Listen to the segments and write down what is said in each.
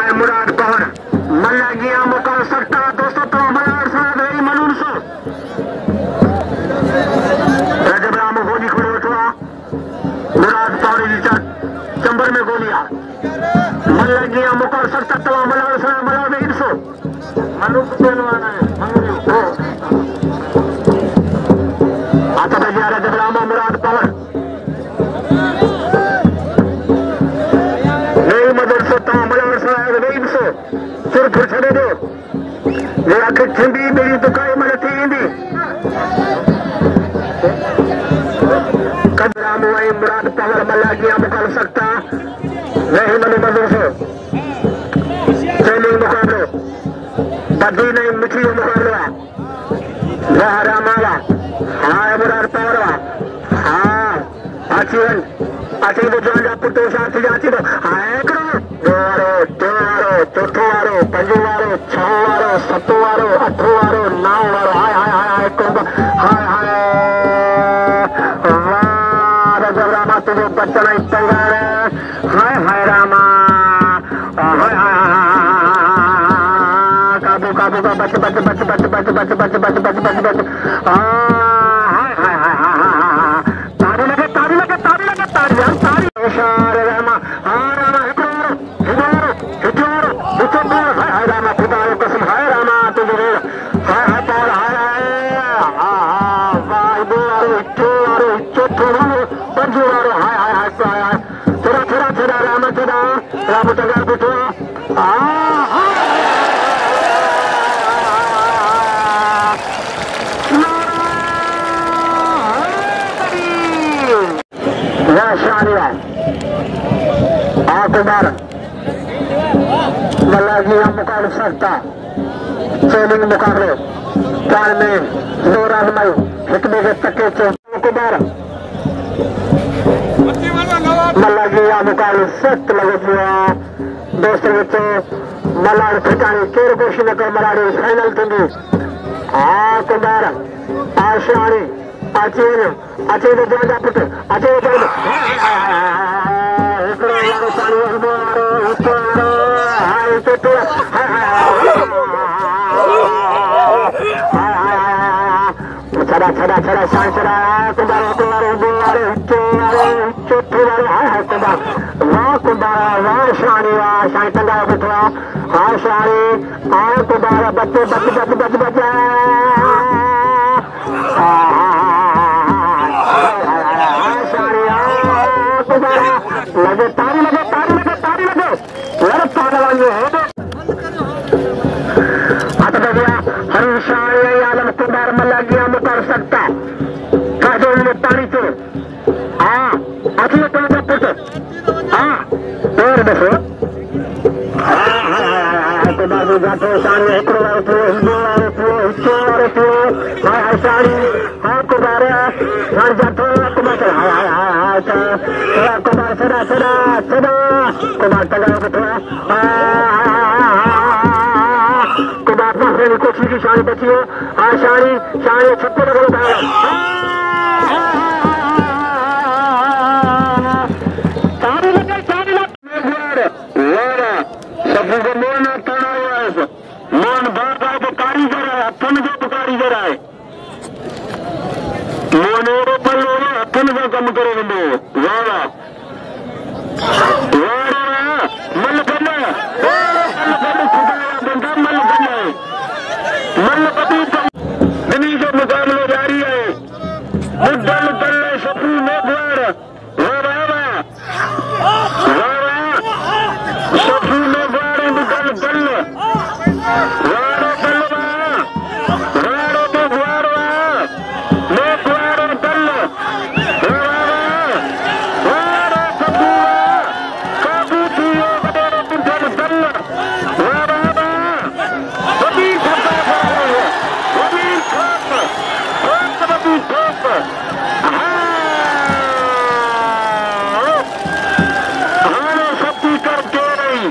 है मुराद पवन मल्ला गया मुकाल सकता दोस्तों तो मलार साहब वेरी मलून सो रजब राम गोली खड़ो हुआ मुराद पवन जी चंबर में गोलियां मल्ला गया मुकाल सकता तो मलार साहब मलार में इंसो मनु पहलवान है मंगरू आता बजा रजब राम मुराद पवन फिर छड़े दो जरा कि थी मेरी दुकाई मन थी ईंदी कदराम वही मुराद पवर मल्ला गया मुकाल सकता वही मनु मजर से ट्रेनिंग मुकाबलो बदी नहीं मिठी मुकाबला वह रामावा हाँ मुराद पवर वा हाँ आचीवन आची वो जान जा पुटो साथी जाची दो हाँ करो चौथो वारो पंजो वारो छह वारो सतो वारो अठो वारो नौ वारो हाय हाय हाय हाय हाय हाय वाह रजब रामा तुझे बचना तैयार है हाय हाय रामा हाय हाय काबू काबू का बच बच बच बच बच बच बच बच बच बच बच हाय हाय हाय तारी लगे तारी लगे तारी लगे तारी यार तारी रामा हाँ रामा हाय रामा खुदा कसम हाय रामा तुझे हाय हाय पार हाय वाह दो वारो चौथो वारो पंजो वारो हाय हाय हाय हाय थोड़ा थोड़ा थोड़ा रामा थोड़ा राम तगार बैठो शानिया कुमार मल्ला गया मुकाबला सकता ट्रेनिंग मुकाबले चार में दो राजमाई हिकने के तके कुमार मल्ला गया मुकाबले सख्त लगे हुआ दोस्तों बच्चों मल्लाड़ ठिकाने केर कोशिश न कर मलाड़ी फाइनल थी हाँ कुमार आशानी अचे तो जान पुट अचे तो छड़ा छड़ा छड़ा शान छड़ा कुंबार चौथो वाले हाय हाय कुंबार वाह कुंबार वाह शानी वाह शानी तंगा बैठा हाँ शानी हाँ कुंबार बच्चे बच बच बच बच लगे तारी लगे तारी लगे तारी लगे यार पागल है आता गया हरिशान आलम कुमार मल्ला गया मुकर सकता काजो ने तारी तो हाँ अखिल तो का पुट हाँ और देखो कुमार को जातो शान एक बार तो हाय हाय शान हाँ कुमार शान जातो कुमार हाय हाय हाय हाय कुमार सदा सदा सदा कुमार तगा बैठा कुमार पास कोशिश की शानी बची हो हाँ शानी शानी छप्पे लगा तारी लगे सब्जी को मोन तोड़ा हुआ है मोन बार बार तो कारीगर है हथन जो तो कारीगर है मोन पल्लो हथन जो कम करे बंदो वाह मल बन बंदा मल बन मल पति दिनी से मुकाबला जारी है मुद्दल तल्ले सपू में द्वार सपू में द्वार मुद्दल तल्ले वारो तल्ले वारो तो द्वार में द्वार तल्ले वारो सपू काबू दियो बड़े मुद्दल तल्ले वही खपा वही खप शक्ति कर दे रही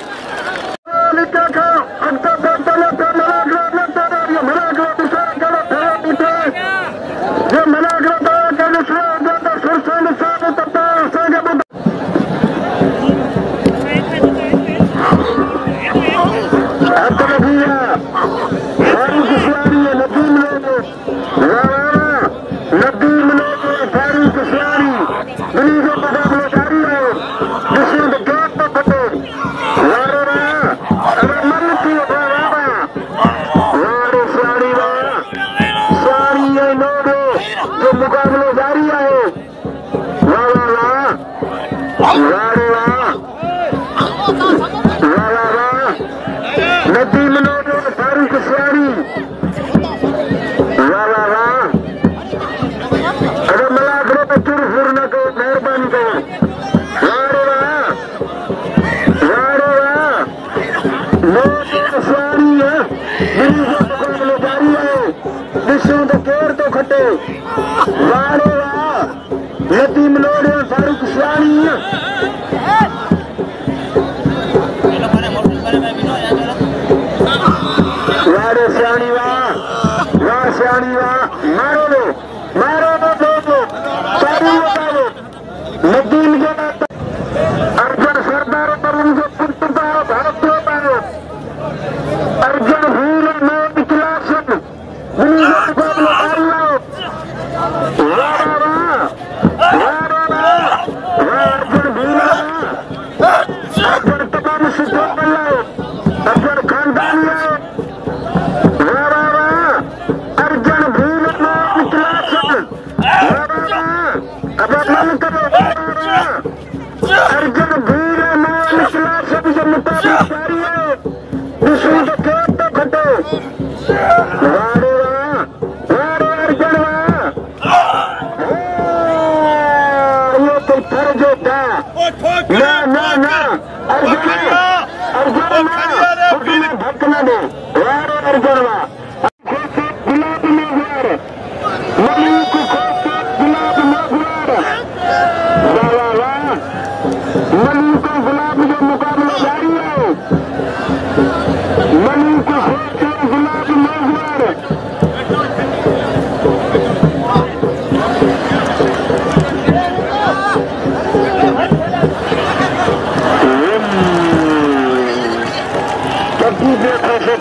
सियाणी है मुकाबले जारी है विश्व तो केर तो खटे वारे वाह लतीम लोड़े फारूक सियाणी वारे सियाणी वाह सियाणी वाह मारो दो दो सारी बताओ लतीम के अर्जुन सरदार पर उनके पुत्र भारत अर्जुन वीर में निकला सुन मुकाबला अर्जुन वीर अर्जुन तमाम सिद्धों अर्जुन खानदानी अर्जुन वीर में निकला सुन अब मन करो अर्जुन वीर में निकला सब जो मुकाबला जारी है विष्णु तो खेत तो खटे वारे अर्जुन ये कोई फर्ज होता ना अर्जुन उसमें धक्का दे वारे अर्जुन गुलाब में गुआर मलिक गुलाब में गुआर मलिक गुलाब जो मुकाबला जारी है मलिक गुलाब में गुआर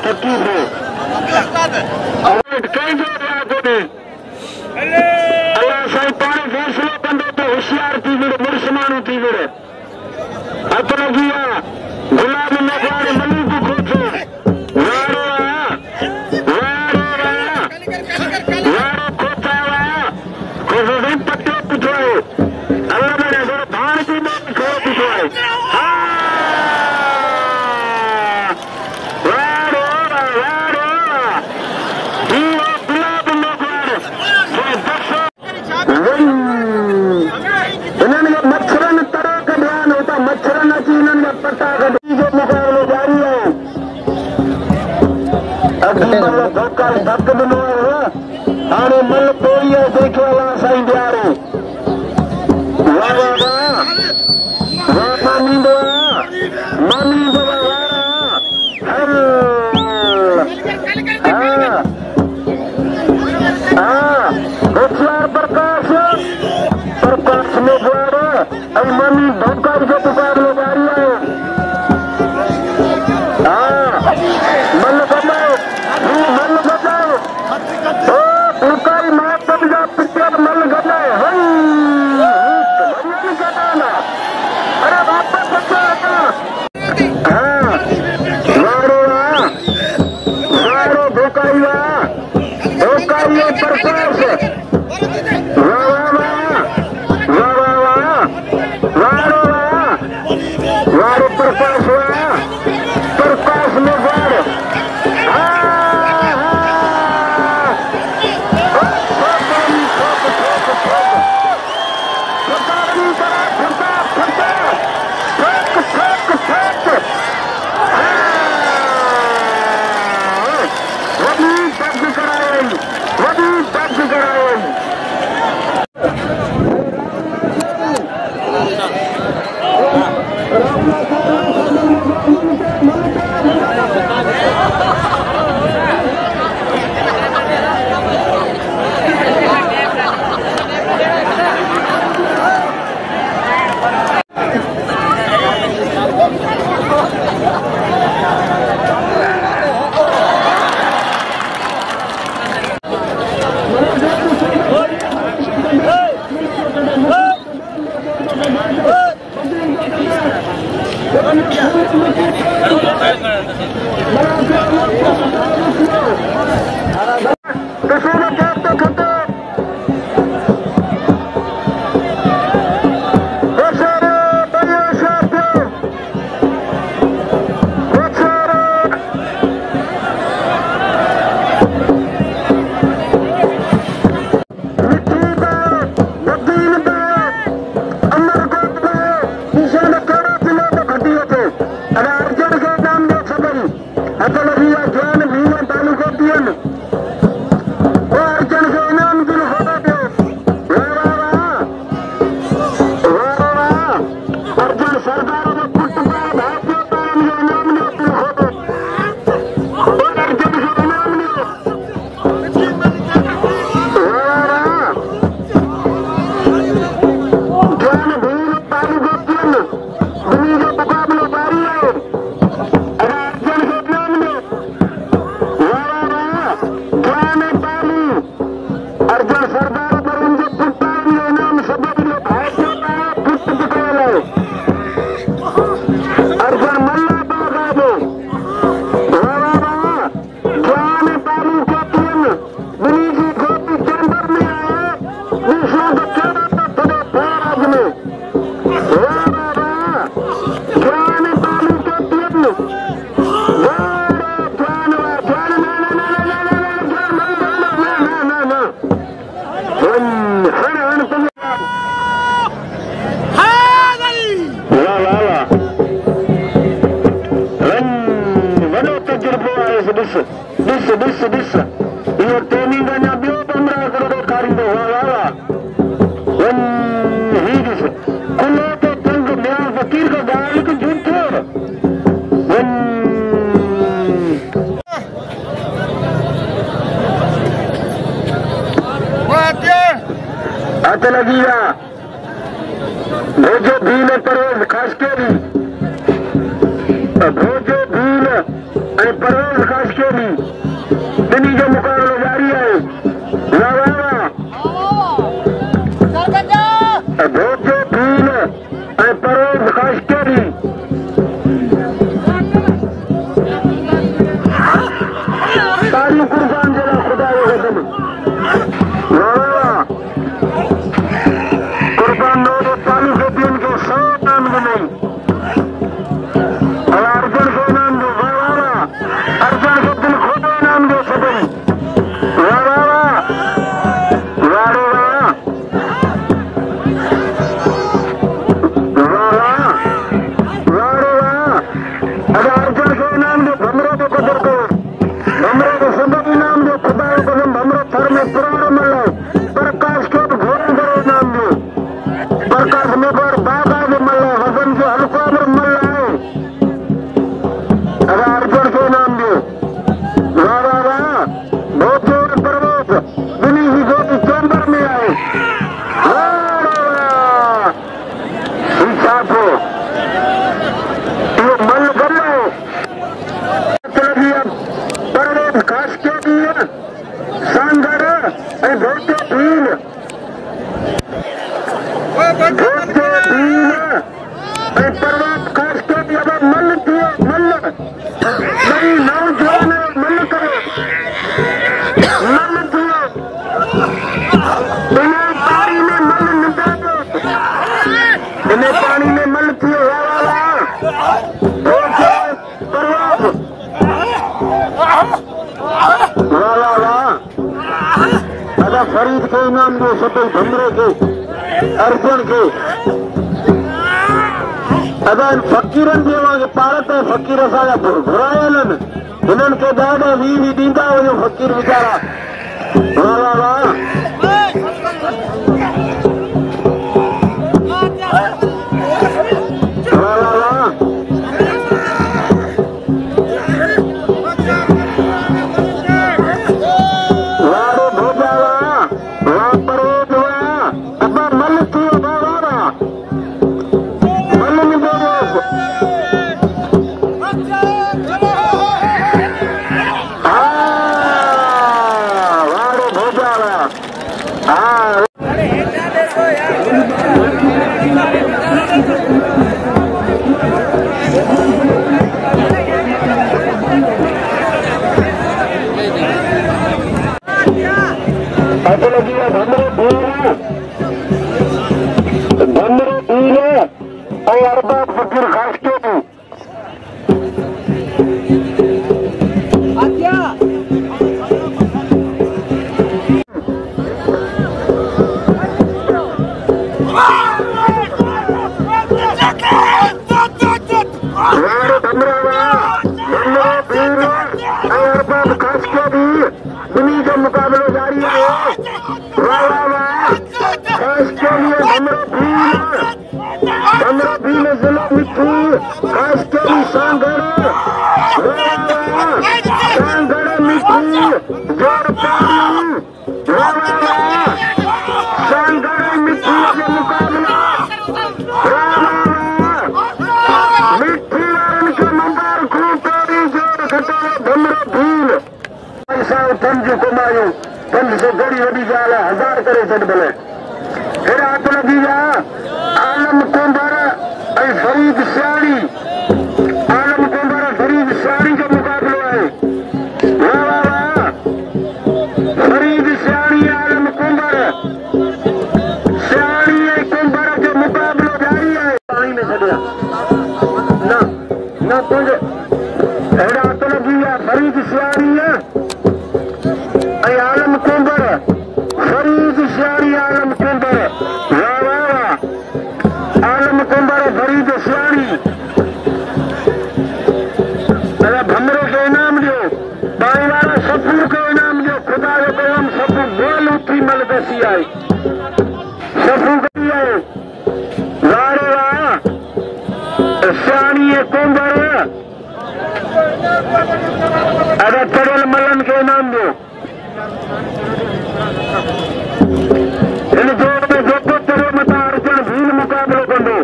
थकी है कई जो रहा कोने अल्लाह साईं पाणी फैसलो कंदो तो होशियार थी विड़े मुड़स माण्हू थी विड़े हथ लॻी आहे गुलाब में गुआर मलिक खोचो वारो खोचा खोजो पट्टो पिछो आहे अल्लाह मेरे थोरो भाण थी थोरो पिछो आहे मच्छरन तरह का ध्यान होता मच्छरन अची इन्हनि पटा कढी जो मुकाबलो जारी है अॻी मल धोखा धक ॾिनो आहे हाणे मल पोई आहे देखे वाला साईं ॾियारो वाह मानींदो होशियार प्रकाश में गुआर मनी धोखा जो मुकाबलो जारी है मल गॾायो फुलकाई महात्म जा पिक्चर मल गॾाए गॾाना अरे वापस वारो धोखाई प्रकाश वारो प्रकाश में वार वॾी दर्ज कराए लगिया भोजो भील परवेज खास के भी भोजो भील परवेज खास के भी बिनी जो मुकाबला जारी है भोजो भील परवेज खास के भी सारी कुर्बान जरा खुदा कदम फरीद के इनाम दो सब भमरे के अर्जुन के अदा फकीरन देवांगे पारत है फकीर असांजा घुरायल हिननि खे ॾाढा वी ॾींदा हुयो फकीर वीचारा वाह वाह वाह फकीर खास के मुकाबले जारी है जिला मिठू खास के सांगड़ मिठू जोर सांगड़ मिठू के मुकाबला मिठू के नंबर खूबी जोर घटा भमरो भील पैसा पंज कमायो 5 से बड़ी वही गाल 1000 करे छॾ भले फिर हाथ लगी जा आलम कुंभर फरीद सियाड़ी आलम कुंभर फरीद सियाड़ी जो मुकाबलो है वाह वाह वाह फरीद सियाड़ी आलम कुंभर सियाड़ी कुंभर जो मुकाबलो जारी है पानी में छॾिया ना ना तुझे फरीद सियारी आलम कुंबर फरीद सियारी आलम कुंबर वाह वाह वाह आलम कुंबर फरीद सियारी भमरे के इनाम दो बाई वाला सफू के इनाम दो खुदा जो कलम सफू मोल उठी मल दसी आई सफू करी आए वारे वाह सियारी कुंबर अगर चढ़ल मलन के इनाम दो इन जोड़ में जोको चढ़ो मता अर्जुन भील मुकाबलो कंदो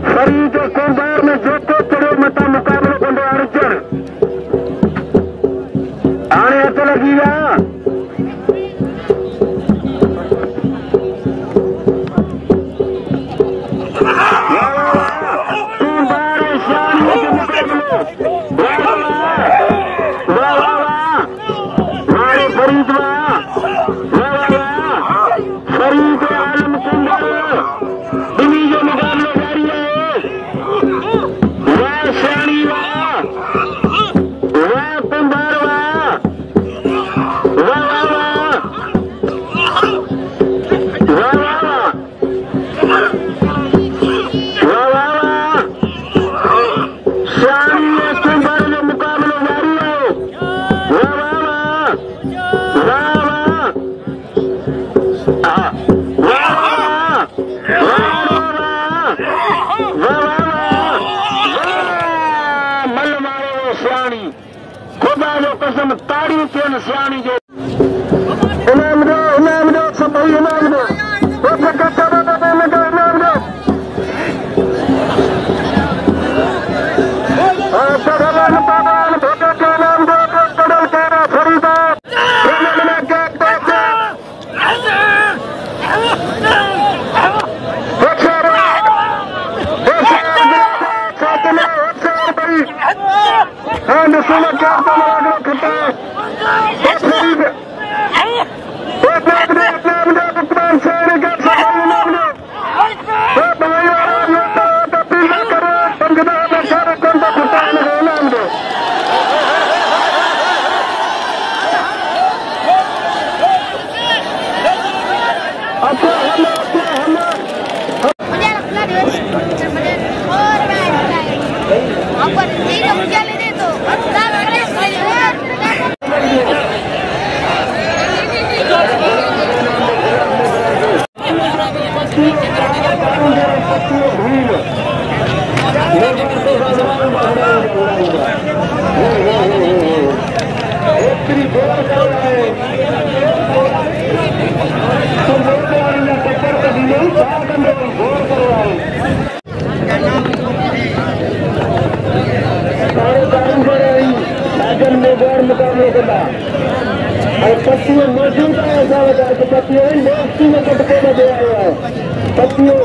फरीद कुंभार में जोको चढ़ो मता मुकाबलो कंदो अर्जुन आने हथ लगी विया कुंभार शानी के मुकाबलो फरीद फरीद आलम कुंबर दिल्ली जो मुकाबला जारी है वाह श्याणी वाह वाह कुंभार वाह वाह वाह वाह वाह वाह श्याणी कुंभार जो मुकाबला जारी है खुदा जो कसम ताड़ी थियनि सियाणी जो इनाम दो सभई इनाम दो इनाम दो फरीदा सुना क्या खट्टा मुकाबले करना पत्तियों मौजूद है पत्तियों में कटके में दे आया है पत्तियों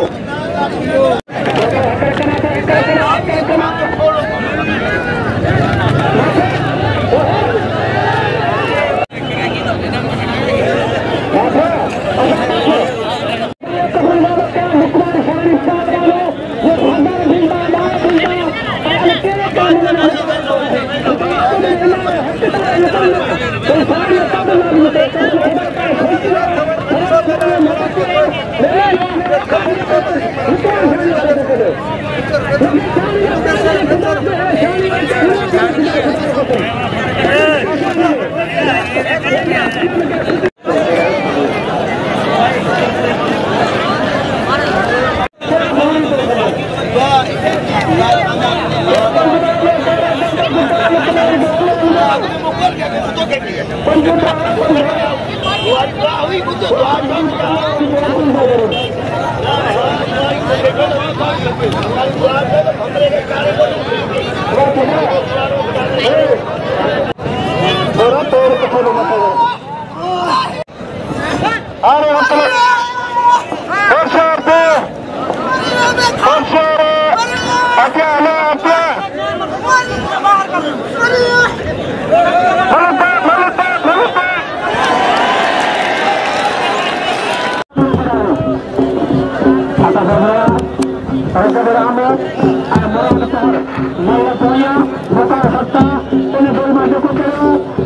Mala Toya, Mata Hatta, Tene Bolma Joko Kero,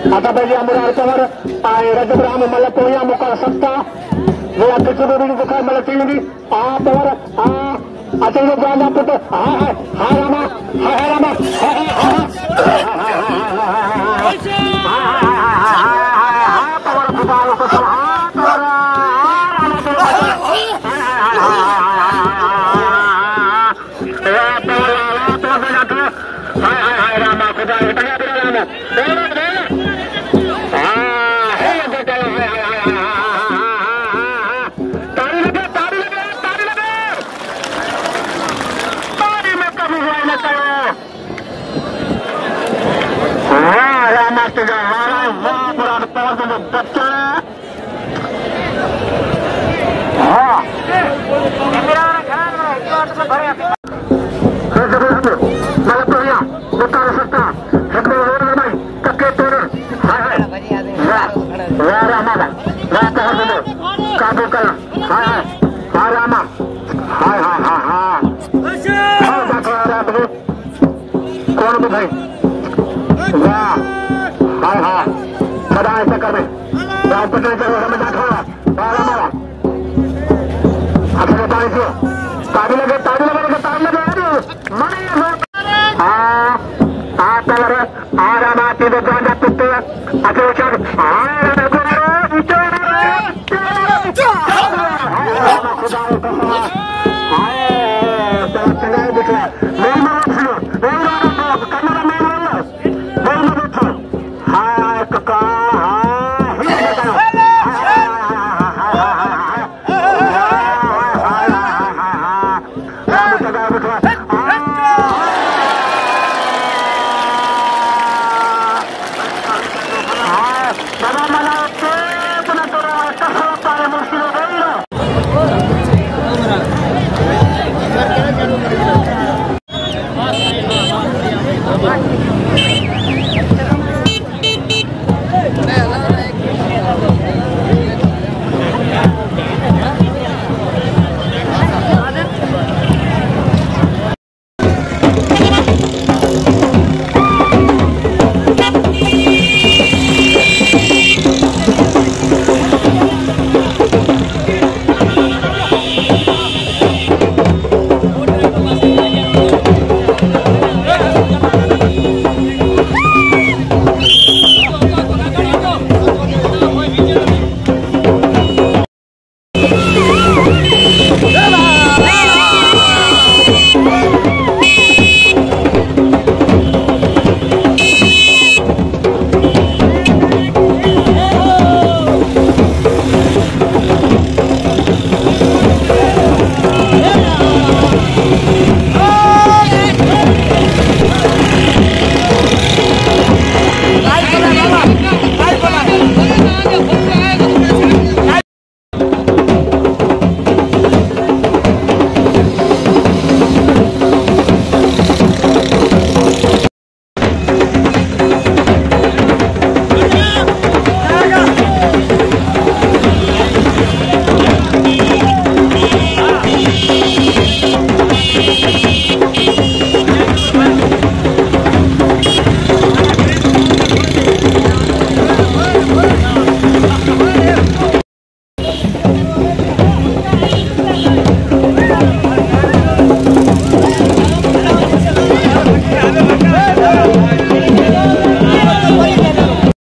आता पाहिजे अमरावतीवर रजब्राम मला पोया मुका सत्ता वेळा किचुबेरी दुखाय मला केली पवार आता जागा पुट हा रामा पवार आरामात जागा पुट्ट